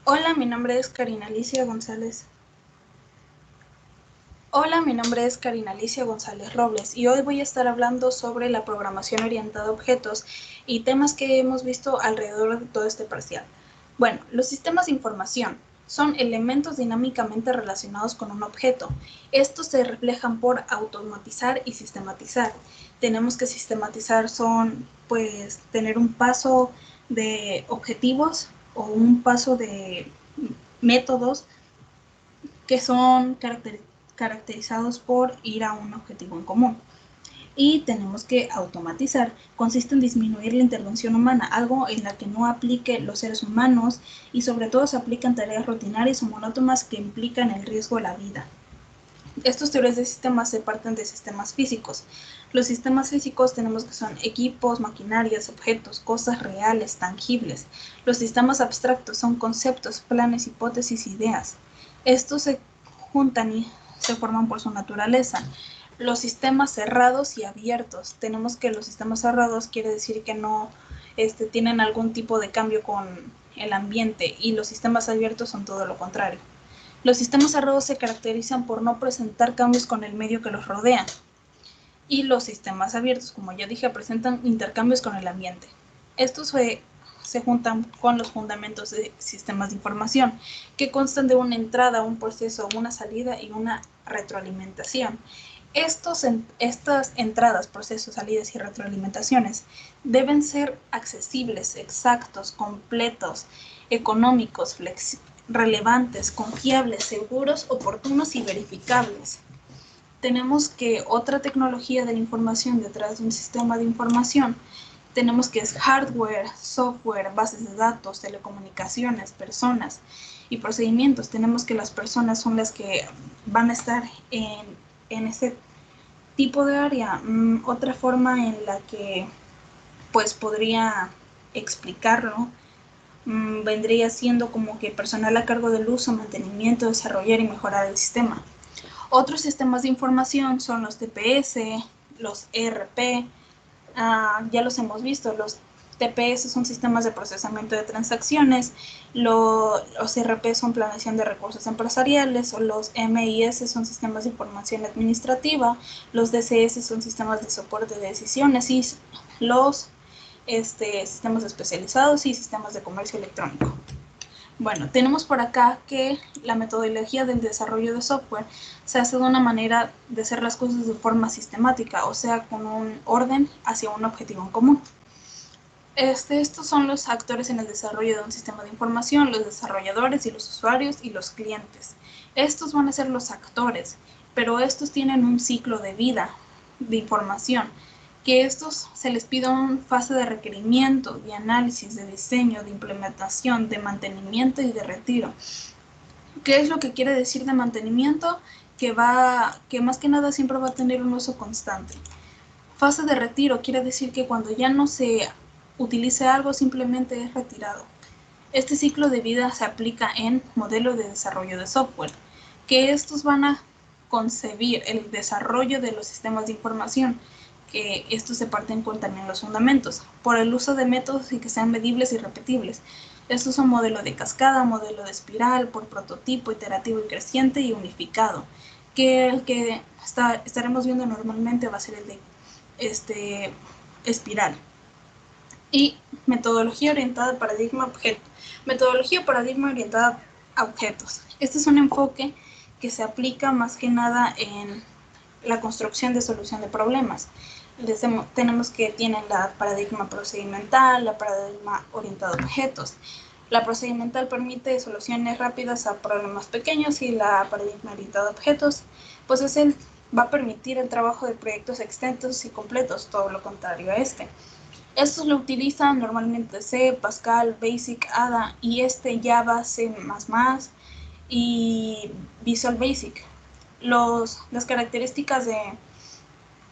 Hola, mi nombre es Karina Alicia González. Hola, mi nombre es Karina Alicia González Robles y hoy voy a estar hablando sobre la programación orientada a objetos y temas que hemos visto alrededor de todo este parcial. Bueno, los sistemas de información son elementos dinámicamente relacionados con un objeto. Estos se reflejan por automatizar y sistematizar. Tenemos que sistematizar son, pues, tener un paso de objetivos o un paso de métodos que son caracterizados por ir a un objetivo en común. Y tenemos que automatizar. Consiste en disminuir la intervención humana, algo en la que no aplique los seres humanos y sobre todo se aplican tareas rutinarias o monótonas que implican el riesgo de la vida. Estos teorías de sistemas se parten de sistemas físicos. Los sistemas físicos tenemos que son equipos, maquinarias, objetos, cosas reales, tangibles. Los sistemas abstractos son conceptos, planes, hipótesis, ideas. Estos se juntan y se forman por su naturaleza. Los sistemas cerrados y abiertos. Tenemos que los sistemas cerrados quiere decir que no tienen algún tipo de cambio con el ambiente y los sistemas abiertos son todo lo contrario. Los sistemas cerrados se caracterizan por no presentar cambios con el medio que los rodea. Y los sistemas abiertos, como ya dije, presentan intercambios con el ambiente. Estos se juntan con los fundamentos de sistemas de información, que constan de una entrada, un proceso, una salida y una retroalimentación. Estas entradas, procesos, salidas y retroalimentaciones deben ser accesibles, exactos, completos, económicos, relevantes, confiables, seguros, oportunos y verificables. Tenemos que otra tecnología de la información detrás de un sistema de información, tenemos que es hardware, software, bases de datos, telecomunicaciones, personas y procedimientos. Tenemos que las personas son las que van a estar en ese tipo de área. Otra forma en la que pues podría explicarlo vendría siendo como que personal a cargo del uso, mantenimiento, desarrollar y mejorar el sistema. Otros sistemas de información son los TPS, los ERP, ya los hemos visto, los TPS son sistemas de procesamiento de transacciones, los ERP son planeación de recursos empresariales, o los MIS son sistemas de información administrativa, los DCS son sistemas de soporte de decisiones y los sistemas especializados y sistemas de comercio electrónico. Bueno, tenemos por acá que la metodología del desarrollo de software se hace de una manera de hacer las cosas de forma sistemática, o sea, con un orden hacia un objetivo en común. Estos son los actores en el desarrollo de un sistema de información, los desarrolladores y los usuarios y los clientes. Estos van a ser los actores, pero estos tienen un ciclo de vida de información, que estos se les pide una fase de requerimiento, de análisis, de diseño, de implementación, de mantenimiento y de retiro. ¿Qué es lo que quiere decir de mantenimiento? Que más que nada siempre va a tener un uso constante. Fase de retiro quiere decir que cuando ya no se utilice algo simplemente es retirado. Este ciclo de vida se aplica en modelos de desarrollo de software, que estos van a concebir el desarrollo de los sistemas de información, que estos se parten con también los fundamentos, por el uso de métodos y que sean medibles y repetibles. Estos son modelo de cascada, modelo de espiral, por prototipo, iterativo y creciente y unificado, que el que estaremos viendo normalmente va a ser el de espiral. Y metodología orientada a paradigma objeto. Metodología paradigma orientada a objetos. Este es un enfoque que se aplica más que nada en la construcción de solución de problemas. Tenemos que tienen la paradigma procedimental, la paradigma orientada a objetos. La procedimental permite soluciones rápidas a problemas pequeños y la paradigma orientada a objetos, pues va a permitir el trabajo de proyectos extensos y completos, todo lo contrario a este. Estos lo utilizan normalmente C, Pascal, Basic, Ada y Java, C++ y Visual Basic. Las características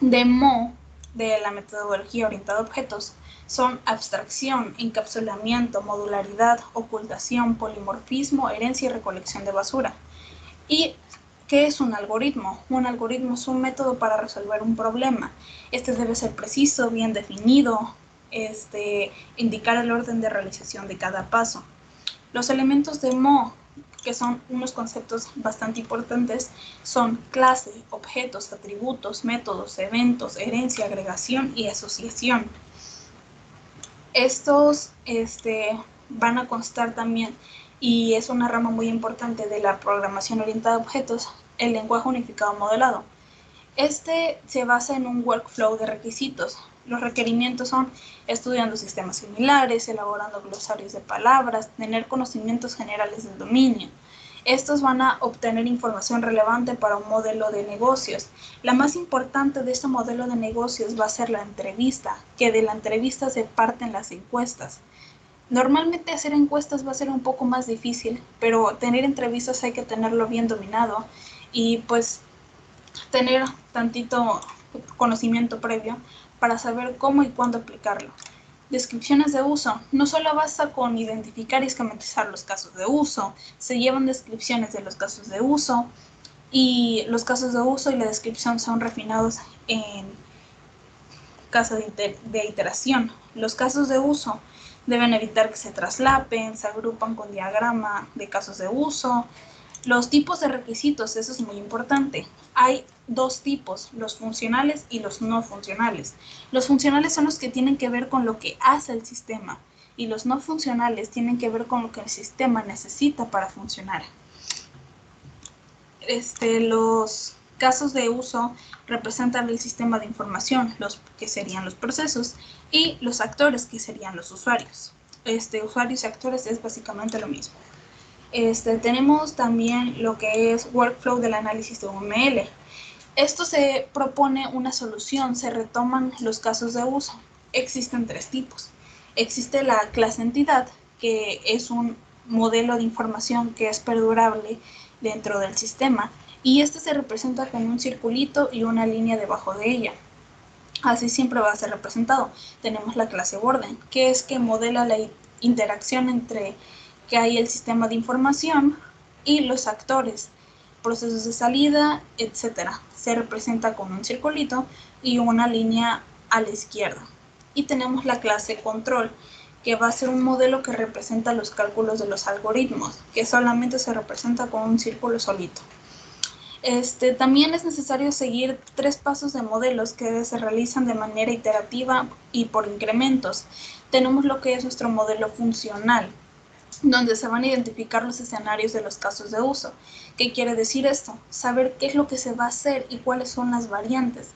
de Mo, de la metodología orientada a objetos, son abstracción, encapsulamiento, modularidad, ocultación, polimorfismo, herencia y recolección de basura. ¿Y qué es un algoritmo? Un algoritmo es un método para resolver un problema. Este debe ser preciso, bien definido, indicar el orden de realización de cada paso. Los elementos de Mo, que son unos conceptos bastante importantes, son clase, objetos, atributos, métodos, eventos, herencia, agregación y asociación. Estos van a constar también, y es una rama muy importante de la programación orientada a objetos, el lenguaje unificado modelado. Este se basa en un workflow de requisitos. Los requerimientos son estudiando sistemas similares, elaborando glosarios de palabras, tener conocimientos generales del dominio. Estos van a obtener información relevante para un modelo de negocios. La más importante de este modelo de negocios va a ser la entrevista, que de la entrevista se parten las encuestas. Normalmente hacer encuestas va a ser un poco más difícil, pero tener entrevistas hay que tenerlo bien dominado y pues tener tantito conocimiento previo para saber cómo y cuándo aplicarlo. Descripciones de uso. No solo basta con identificar y esquematizar los casos de uso, se llevan descripciones de los casos de uso y los casos de uso y la descripción son refinados en caso de iteración. Los casos de uso deben evitar que se traslapen, se agrupan con diagrama de casos de uso. Los tipos de requisitos, eso es muy importante. Hay dos tipos, los funcionales y los no funcionales. Los funcionales son los que tienen que ver con lo que hace el sistema y los no funcionales tienen que ver con lo que el sistema necesita para funcionar. Los casos de uso representan el sistema de información, los que serían los procesos, y los actores, que serían los usuarios. Usuarios y actores es básicamente lo mismo. Tenemos también lo que es workflow del análisis de UML. Esto se propone una solución, se retoman los casos de uso. Existen tres tipos. Existe la clase entidad, que es un modelo de información que es perdurable dentro del sistema, y este se representa con un circulito y una línea debajo de ella. Así siempre va a ser representado. Tenemos la clase orden, que es que modela la interacción entre que hay el sistema de información y los actores, procesos de salida, etc. Se representa con un circulito y una línea a la izquierda. Y tenemos la clase control, que va a ser un modelo que representa los cálculos de los algoritmos, que solamente se representa con un círculo solito. También es necesario seguir 3 pasos de modelos que se realizan de manera iterativa y por incrementos. Tenemos lo que es nuestro modelo funcional, donde se van a identificar los escenarios de los casos de uso. ¿Qué quiere decir esto? Saber qué es lo que se va a hacer y cuáles son las variantes.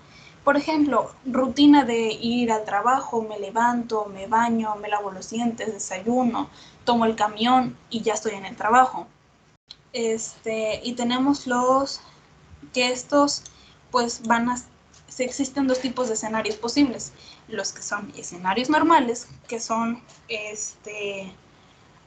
Por ejemplo, rutina de ir al trabajo, me levanto, me baño, me lavo los dientes, desayuno, tomo el camión y ya estoy en el trabajo. Y tenemos que estos pues existen dos tipos de escenarios posibles, los que son escenarios normales, que son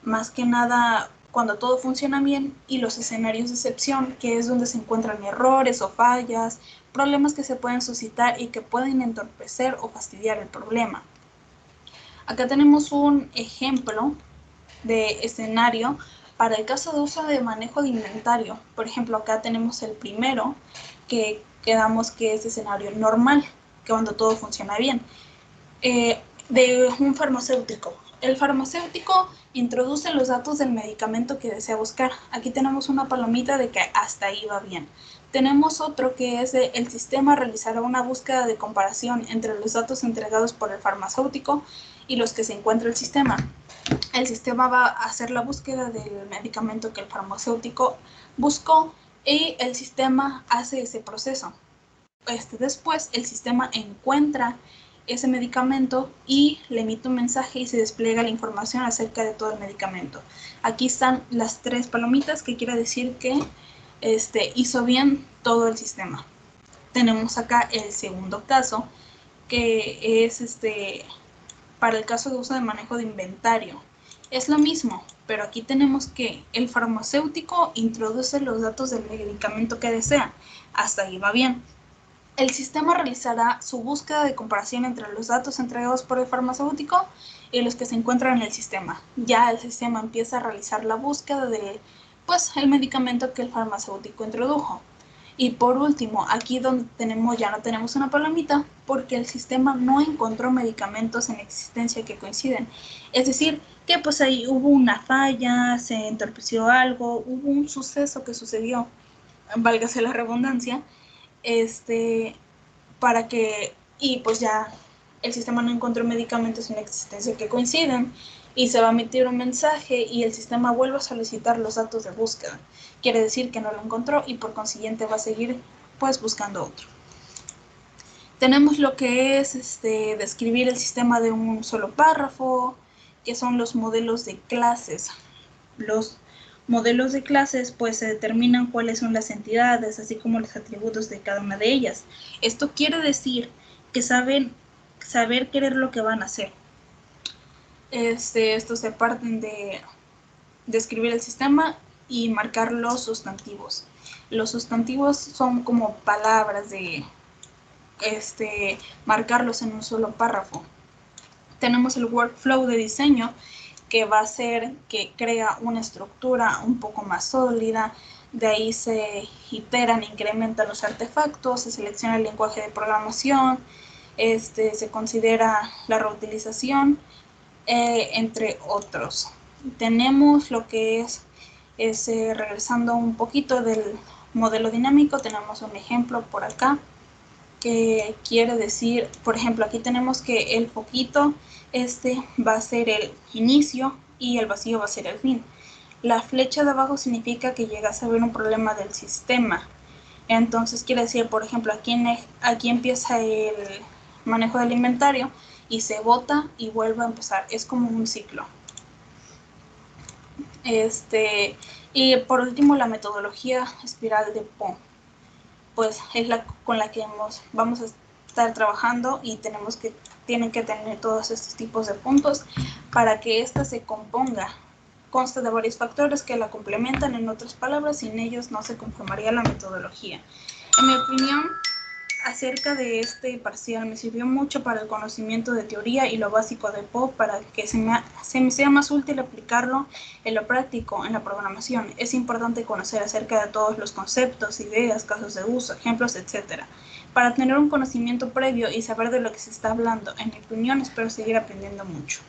más que nada cuando todo funciona bien, y los escenarios de excepción, que es donde se encuentran errores o fallas, problemas que se pueden suscitar y que pueden entorpecer o fastidiar el problema. Acá tenemos un ejemplo de escenario para el caso de uso de manejo de inventario. Por ejemplo, acá tenemos el primero, que quedamos que es escenario normal, que cuando todo funciona bien, de un farmacéutico. El farmacéutico introduce los datos del medicamento que desea buscar. Aquí tenemos una palomita de que hasta ahí va bien. Tenemos otro que es el sistema realizará una búsqueda de comparación entre los datos entregados por el farmacéutico y los que se encuentra el sistema. El sistema va a hacer la búsqueda del medicamento que el farmacéutico buscó y el sistema hace ese proceso. Después el sistema encuentra ese medicamento y le emite un mensaje y se despliega la información acerca de todo el medicamento. Aquí están las 3 palomitas, que quiere decir que hizo bien todo el sistema. Tenemos acá el segundo caso, que es para el caso de uso de manejo de inventario. Es lo mismo, pero aquí tenemos que el farmacéutico introduce los datos del medicamento que desea. Hasta ahí va bien. El sistema realizará su búsqueda de comparación entre los datos entregados por el farmacéutico y los que se encuentran en el sistema. Ya el sistema empieza a realizar la búsqueda de el medicamento que el farmacéutico introdujo. Y por último, aquí donde ya no tenemos una palomita, porque el sistema no encontró medicamentos en existencia que coinciden. Es decir, que pues ahí hubo una falla, se entorpeció algo, hubo un suceso que sucedió, válgase la redundancia, para que, y pues ya el sistema no encontró medicamentos en existencia que coinciden, y se va a emitir un mensaje y el sistema vuelve a solicitar los datos de búsqueda. Quiere decir que no lo encontró y por consiguiente va a seguir pues buscando otro. Tenemos lo que es describir el sistema de un solo párrafo, que son los modelos de clases. Los modelos de clases pues se determinan cuáles son las entidades, así como los atributos de cada una de ellas. Esto quiere decir que saber querer lo que van a hacer. Estos se parten de describir el sistema y marcar los sustantivos. Los sustantivos son como palabras de marcarlos en un solo párrafo. Tenemos el workflow de diseño, que va a ser que crea una estructura un poco más sólida. De ahí se iteran, incrementan los artefactos, se selecciona el lenguaje de programación, se considera la reutilización, entre otros. Tenemos lo que es regresando un poquito del modelo dinámico, tenemos un ejemplo por acá que quiere decir, por ejemplo, aquí tenemos que el foquito va a ser el inicio y el vacío va a ser el fin. La flecha de abajo significa que llegas a ver un problema del sistema. Entonces quiere decir, por ejemplo, aquí empieza el manejo del inventario y se bota y vuelve a empezar. Es como un ciclo. Y por último, la metodología espiral de Poe, pues es la con la que vamos a estar trabajando y tienen que tener todos estos tipos de puntos para que ésta se componga. Consta de varios factores que la complementan, en otras palabras, sin ellos no se conformaría la metodología. En mi opinión, acerca de este parcial me sirvió mucho para el conocimiento de teoría y lo básico de Poe, para que se me sea más útil aplicarlo en lo práctico, en la programación. Es importante conocer acerca de todos los conceptos, ideas, casos de uso, ejemplos, etc. Para tener un conocimiento previo y saber de lo que se está hablando. En mi opinión, espero seguir aprendiendo mucho.